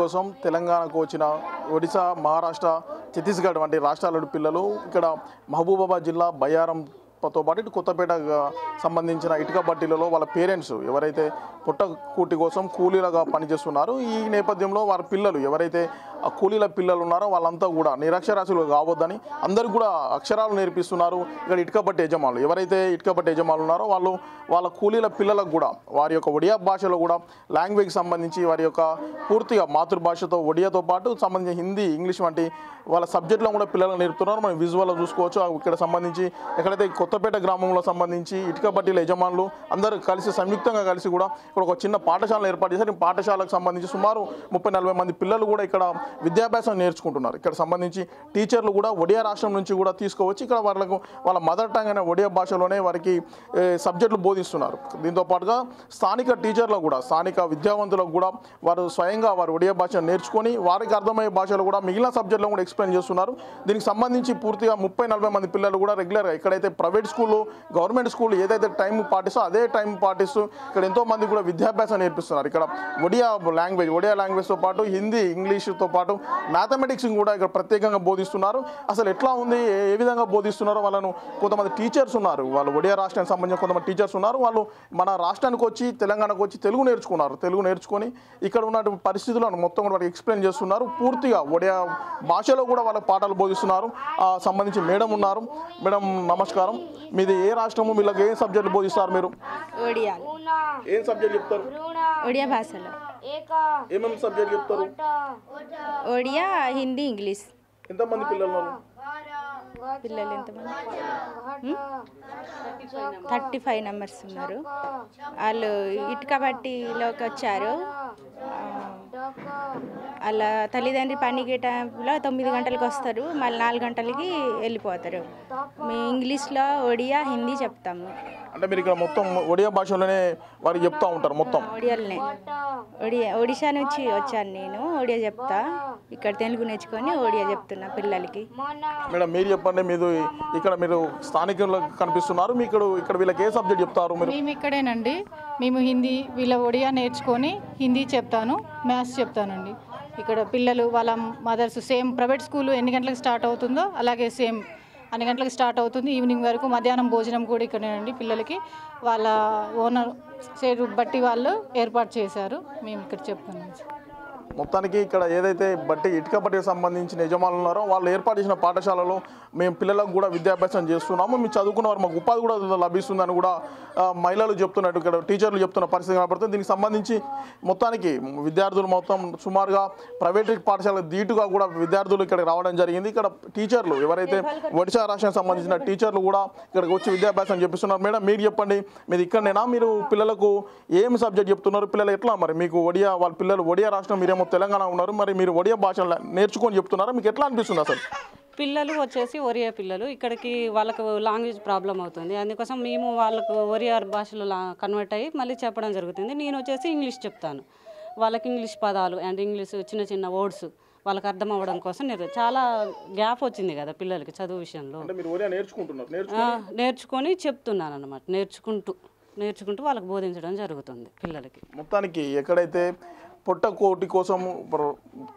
కోసం తెలంగాణకు వచ్చిన ఒడిశా, మహారాష్ట్ర, ఛత్తీస్గఢ్ వంటి రాష్ట్రాల పిల్లలు ఇక్కడ మహబూబాబాద్ జిల్లా బయ్యారంతో పాటు ఇటు కొత్తపేట సంబంధించిన ఇటుక బట్టీలలో వాళ్ళ పేరెంట్స్ ఎవరైతే పుట్ట కూటి కోసం కూలీలుగా పనిచేస్తున్నారు. ఈ నేపథ్యంలో వారి పిల్లలు ఎవరైతే ఆ కూలీల పిల్లలు ఉన్నారో వాళ్ళంతా కూడా నిరక్షరాస్యులు కావద్దని అందరికీ కూడా అక్షరాలు నేర్పిస్తున్నారు. ఇక్కడ ఇటుక బట్టి యజమానులు ఎవరైతే ఇటుక బట్టి యజమానులు ఉన్నారో వాళ్ళ కూలీల పిల్లలకు కూడా వారి యొక్క ఒడియా భాషలో కూడా లాంగ్వేజ్కి సంబంధించి వారి యొక్క పూర్తిగా మాతృభాషతో ఒడియాతో పాటు సంబంధించి హిందీ, ఇంగ్లీష్ వంటి వాళ్ళ సబ్జెక్టులో కూడా పిల్లలకు నేర్పుతున్నారు. మనం విజువల్లో చూసుకోవచ్చు. ఇక్కడ సంబంధించి ఎక్కడైతే కొత్తపేట గ్రామంలో సంబంధించి ఇటుక బట్టీల యజమానులు అందరూ కలిసి సంయుక్తంగా కలిసి కూడా ఇక్కడ ఒక చిన్న పాఠశాలను ఏర్పాటు చేశారు. ఈ పాఠశాలకు సంబంధించి సుమారు 30-40 మంది పిల్లలు కూడా ఇక్కడ విద్యాభ్యాసం నేర్చుకుంటున్నారు. ఇక్కడ సంబంధించి టీచర్లు కూడా ఒడియా రాష్ట్రం నుంచి కూడా తీసుకువచ్చి ఇక్కడ వాళ్ళ మదర్ టంగ్ అయిన ఒడియా భాషలోనే వారికి సబ్జెక్టులు బోధిస్తున్నారు. దీంతో పాటుగా స్థానిక టీచర్లకు కూడా స్థానిక విద్యావంతులకు కూడా వారు స్వయంగా వారు ఒడియా భాష నేర్చుకొని వారికి అర్థమయ్యే భాషలో కూడా మిగిలిన సబ్జెక్టులను కూడా ఎక్స్ప్లెయిన్ చేస్తున్నారు. దీనికి సంబంధించి పూర్తిగా 30-40 మంది పిల్లలు కూడా రెగ్యులర్గా ఇక్కడైతే ప్రైవేట్ స్కూళ్ళు, గవర్నమెంట్ స్కూల్ ఏదైతే టైం పాటిస్తో అదే టైం పాటిస్తూ ఇక్కడ ఎంతోమంది కూడా విద్యాభ్యాసం నేర్పిస్తున్నారు. ఇక్కడ ఒడియా లాంగ్వేజ్తో పాటు హిందీ, ఇంగ్లీష్తో పాటు మ్యాథమెటిక్స్ కూడా ఇక్కడ ప్రత్యేకంగా బోధిస్తున్నారు. అసలు ఎట్లా ఉంది, ఏ విధంగా బోధిస్తున్నారో వాళ్ళను కొంతమంది టీచర్స్ ఉన్నారు. వాళ్ళు ఒడియా రాష్ట్రానికి సంబంధించిన కొంతమంది టీచర్స్ ఉన్నారు. వాళ్ళు మన రాష్ట్రానికి వచ్చి తెలంగాణకు వచ్చి తెలుగు నేర్చుకున్నారు. తెలుగు నేర్చుకొని ఇక్కడ ఉన్న పరిస్థితులను మొత్తం కూడా ఎక్స్ప్లెయిన్ చేస్తున్నారు. పూర్తిగా ఒడియా భాషలో కూడా వాళ్ళ పాఠాలు బోధిస్తున్నారు. సంబంధించి మేడం ఉన్నారు. మేడం నమస్కారం. మీది ఏ రాష్ట్రము? వీళ్ళకి ఏ సబ్జెక్టులు బోధిస్తారు మీరు? ఒడియా. ఏం సబ్జెక్ట్ చెప్తారు? ఒడియా భాషలో ఏమేమి సబ్జెక్ట్ చెప్తారు? ఒడియా, హిందీ, ఇంగ్లీష్. ఎంతమంది పిల్లలు ఉన్నారు? పిల్లలు ఎంతమంది? 35 మెంబర్స్ ఉన్నారు. వాళ్ళు ఇటుక బట్టిలోకి వచ్చారు. అలా తల్లిదండ్రి పనికి టైంలో 9 గంటలకు వస్తారు, మళ్ళీ 4 గంటలకి వెళ్ళిపోతారు. మేము ఇంగ్లీష్లో ఒడియా, హిందీ చెప్తాము. అంటే మీరు ఇక్కడ మొత్తం ఒడియా భాషలోనే వారికి చెప్తా ఉంటారు మొత్తం? ఒడియాలనే. ఒడిశా నుంచి వచ్చాను నేను. ఒడియా చెప్తా. ఇక్కడ తెలుగు నేర్చుకొని ఒడియా చెప్తున్నా పిల్లలకి. మేడం మీరు చెప్పండి. మీరు స్థానికంలో కనిపిస్తున్నారు. ఇక్కడ వీళ్ళకి ఏ సబ్జెక్ట్ చెప్తారు మీరు? మేము ఇక్కడేనండి. మేము హిందీ, వీళ్ళ ఒడియా నేర్చుకొని హిందీ చెప్తాను, మ్యాథ్స్ చెప్తానండి. ఇక్కడ పిల్లలు వాళ్ళ మదర్స్ సేమ్ ప్రైవేట్ స్కూల్ ఎన్ని గంటలకు స్టార్ట్ అవుతుందో అలాగే సేమ్ అన్ని గంటలకు స్టార్ట్ అవుతుంది. ఈవినింగ్ వరకు మధ్యాహ్నం భోజనం కూడా ఇక్కడేనండి. పిల్లలకి వాళ్ళ ఓనర్ సేరు బట్టి వాళ్ళు ఏర్పాటు చేశారు. మేము ఇక్కడ చెప్తున్నాం. మొత్తానికి ఇక్కడ ఏదైతే ఇటుక బట్టికి సంబంధించిన యజమానులు ఉన్నారో వాళ్ళు ఏర్పాటు చేసిన పాఠశాలలో మేము పిల్లలకు కూడా విద్యాభ్యాసం చేస్తున్నాము. మేము చదువుకున్న వారు మాకు ఉపాధి కూడా లభిస్తుందని కూడా మహిళలు చెప్తున్నట్టు ఇక్కడ టీచర్లు చెప్తున్న పరిస్థితి కనబడుతుంది. దీనికి సంబంధించి మొత్తానికి విద్యార్థులు మొత్తం సుమారుగా ప్రైవేట్ పాఠశాలకు ధీటుగా కూడా విద్యార్థులు ఇక్కడికి రావడం జరిగింది. ఇక్కడ టీచర్లు ఎవరైతే ఒడిశా రాష్ట్రానికి సంబంధించిన టీచర్లు కూడా ఇక్కడికి వచ్చి విద్యాభ్యాసం చేపిస్తున్నారు. మేడం మీరు చెప్పండి, మీరు ఇక్కడనేనా? మీరు పిల్లలకు ఏమి సబ్జెక్ట్ చెప్తున్నారు? పిల్లలు ఎట్లా మరి మీకు వాళ్ళ పిల్లలు ఒడియా రాష్ట్రం, మీరేమో తెలంగాణ ఉన్నారు, మరి మీరు ఒడియా భాష నేర్చుకొని చెప్తున్నారా? మీకు ఎట్లా అనిపిస్తుంది అసలు? పిల్లలు వచ్చేసి ఒరియా పిల్లలు ఇక్కడికి వాళ్ళకు లాంగ్వేజ్ ప్రాబ్లం అవుతుంది. అందుకోసం మేము వాళ్ళకు ఒరియా భాషలో కన్వర్ట్ అయ్యి మళ్ళీ చెప్పడం జరుగుతుంది. నేను వచ్చేసి ఇంగ్లీష్ చెప్తాను. వాళ్ళకి ఇంగ్లీష్ పదాలు అండ్ ఇంగ్లీష్ చిన్న చిన్న వర్డ్స్ వాళ్ళకి అర్థం అవ్వడం కోసం చాలా గ్యాప్ వచ్చింది కదా పిల్లలకి చదువు విషయంలో. నేర్చుకొని చెప్తున్నాను అన్నమాట. నేర్చుకుంటూ వాళ్ళకి బోధించడం జరుగుతుంది పిల్లలకి. మొత్తానికి ఎక్కడైతే పొట్టకోటి కోసం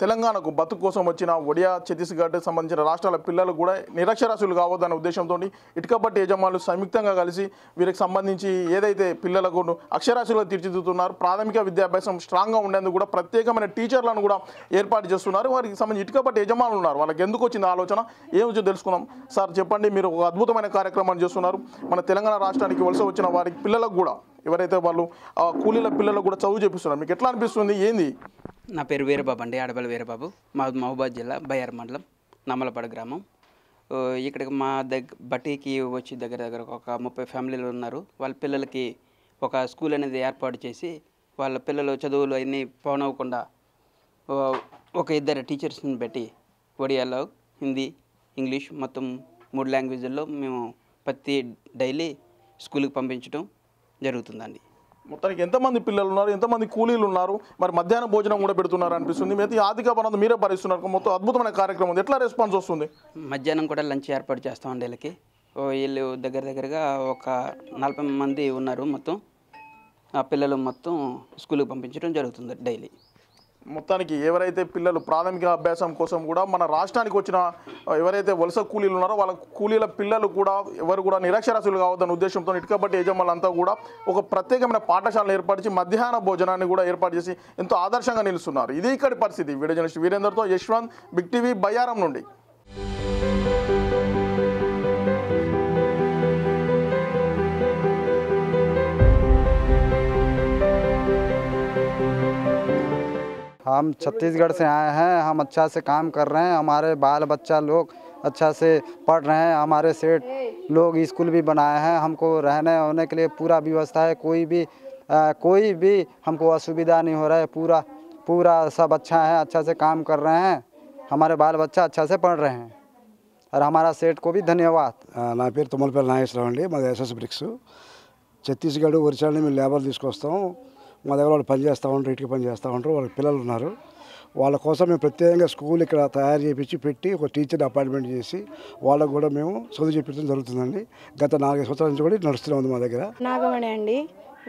తెలంగాణకు బతుకు కోసం వచ్చిన ఒడియా, ఛత్తీస్గఢ్ సంబంధించిన రాష్ట్రాల పిల్లలు కూడా నిరక్షరాస్యులు కావద్దనే ఉద్దేశంతో ఇటుక బట్టి యజమానులు సంయుక్తంగా కలిసి వీరికి సంబంధించి ఏదైతే పిల్లలకు అక్షరాస్యులుగా తీర్చిదిద్దుతున్నారు, ప్రాథమిక విద్యాభ్యాసం స్ట్రాంగ్గా ఉండేందుకు కూడా ప్రత్యేకమైన టీచర్లను కూడా ఏర్పాటు చేస్తున్నారు. వారికి సంబంధించి ఇటుక బట్టి యజమానులు ఉన్నారు. వాళ్ళకి ఎందుకు వచ్చింది ఆలోచన, ఏమొచ్చో తెలుసుకుందాం. సార్ చెప్పండి, మీరు ఒక అద్భుతమైన కార్యక్రమాన్ని చేస్తున్నారు. మన తెలంగాణ రాష్ట్రానికి వలస వచ్చిన వారికి పిల్లలకు కూడా ఎవరైతే వాళ్ళు కూలీల పిల్లలకు కూడా చదువు చేపిస్తున్నారు, మీకు ఎట్లా అనిపిస్తుంది? ఏంది? నా పేరు వీరబాబు అండి, ఆడపల్లి వీరబాబు. మా మహబూబాద్ జిల్లా బయ్యార మండలం నమ్మలపాడు గ్రామం. ఇక్కడికి మా బట్టీకి వచ్చి దగ్గర ఒక 30 ఫ్యామిలీలు ఉన్నారు. వాళ్ళ పిల్లలకి ఒక స్కూల్ అనేది ఏర్పాటు చేసి వాళ్ళ పిల్లలు చదువులు అన్నీ పోనవ్వకుండా ఒక 2 టీచర్స్ని పెట్టి ఒడియాలో హిందీ, ఇంగ్లీష్ మొత్తం 3 లాంగ్వేజ్ల్లో మేము డైలీ స్కూల్కి పంపించడం జరుగుతుందండి. మొత్తానికి ఎంతమంది పిల్లలు ఉన్నారు, ఎంతమంది కూలీలు ఉన్నారు, మరి మధ్యాహ్నం భోజనం కూడా పెడుతున్నారు అనిపిస్తుంది. అయితే ఆర్థిక పరంగా మీరే భరిస్తున్నారు. మొత్తం అద్భుతమైన కార్యక్రమం ఉంది. ఎట్లా రెస్పాన్స్ వస్తుంది? మధ్యాహ్నం కూడా లంచ్ ఏర్పాటు చేస్తామండి. వీళ్ళకి వీళ్ళు దగ్గరగా ఒక 40 మంది ఉన్నారు. మొత్తం ఆ పిల్లలు మొత్తం స్కూల్కి పంపించడం జరుగుతుంది డైలీ. మొత్తానికి ఎవరైతే పిల్లలు ప్రాథమిక అభ్యాసం కోసం కూడా మన రాష్ట్రానికి వచ్చిన ఎవరైతే వలస కూలీలు ఉన్నారో వాళ్ళ కూలీల పిల్లలు కూడా ఎవరు కూడా నిరక్షరాస్యులు కావద్దన్న ఉద్దేశంతో ఇటుకబట్టి యజమానులంతా కూడా ఒక ప్రత్యేకమైన పాఠశాలను ఏర్పాటు మధ్యాహ్న భోజనాన్ని కూడా ఏర్పాటు చేసి ఎంతో ఆదర్శంగా నిలుస్తున్నారు. ఇది ఇక్కడి పరిస్థితి. వీడియో జర్నలిస్ట్ వీరేందర్తో యశ్వంత్, బిగ్ టీవీ, బయ్యారం నుండి. हम छत्तीसगढ़ से आए हैं, हम अच्छा से काम कर रहे हैं, हमारे बाल बच्चा लोग अच्छा से पढ़ रहे हैं, हमारे सेठ लोग स्कूल भी बनाए हैं, हमको रहने होने के लिए पूरा व्यवस्था है, कोई भी हमको असुविधा नहीं हो रहा है, पूरा सब अच्छा है, अच्छा से काम कर रहे हैं, हमारे बाल बच्चा अच्छा से पढ़ रहे हैं और हमारा सेठ को भी धन्यवाद. నా పేరు తుమ్మలపల్లి నాగేశ్వరరావు అండి. మాది ఎస్ఎస్ బ్రిక్స్. ఛత్తీస్గఢ్ ఒరిస్సా నుంచి మేము లేబర్ తీసుకొస్తాం. మా దగ్గర వాళ్ళు పని చేస్తూ ఉంటారు, ఇటుక పని చేస్తూ ఉంటారు. వాళ్ళకి పిల్లలు ఉన్నారు. వాళ్ళ కోసం మేము ప్రత్యేకంగా స్కూల్ ఇక్కడ తయారు చేయించి పెట్టి ఒక టీచర్ని అపాయింట్మెంట్ చేసి వాళ్ళకు కూడా మేము చదువు చెప్పించడం జరుగుతుందండి. గత 4 సంవత్సరాల నుంచి కూడా నడుస్తూనే ఉంది మా దగ్గర. నాగమణి అండి.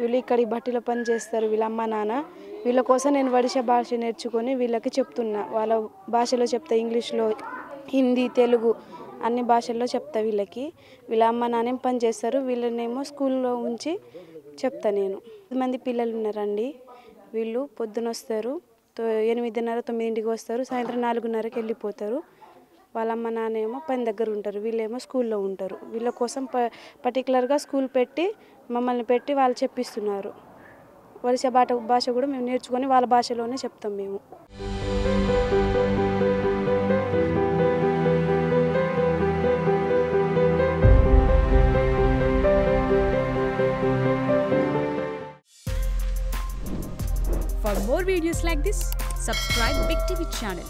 వీళ్ళు ఇక్కడ బట్టీలో పని చేస్తారు. వీళ్ళ అమ్మ నాన్న. వీళ్ళ కోసం నేను ఒడిశా భాష నేర్చుకొని వీళ్ళకి చెప్తున్నా. వాళ్ళ భాషలో చెప్తా, ఇంగ్లీష్లో, హిందీ, తెలుగు అన్ని భాషల్లో చెప్తా వీళ్ళకి. వీళ్ళ అమ్మ నాన్న పని చేస్తారు. వీళ్ళనేమో స్కూల్లో ఉంచి చెప్తా నేను. 10 మంది పిల్లలు ఉన్నారండి. వీళ్ళు పొద్దున వస్తారు, 8:30, 9ంటికి వస్తారు, సాయంత్రం 4:30కి వెళ్ళిపోతారు. వాళ్ళ అమ్మ నాన్న ఏమో పని దగ్గర ఉంటారు, వీళ్ళేమో స్కూల్లో ఉంటారు. వీళ్ళ కోసం పర్టికులర్గా స్కూల్ పెట్టి మమ్మల్ని పెట్టి వాళ్ళు చెప్పిస్తున్నారు. ఒరిస్సా భాష కూడా మేము నేర్చుకొని వాళ్ళ భాషలోనే చెప్తాం మేము. For more videos like this, subscribe Big TV channel.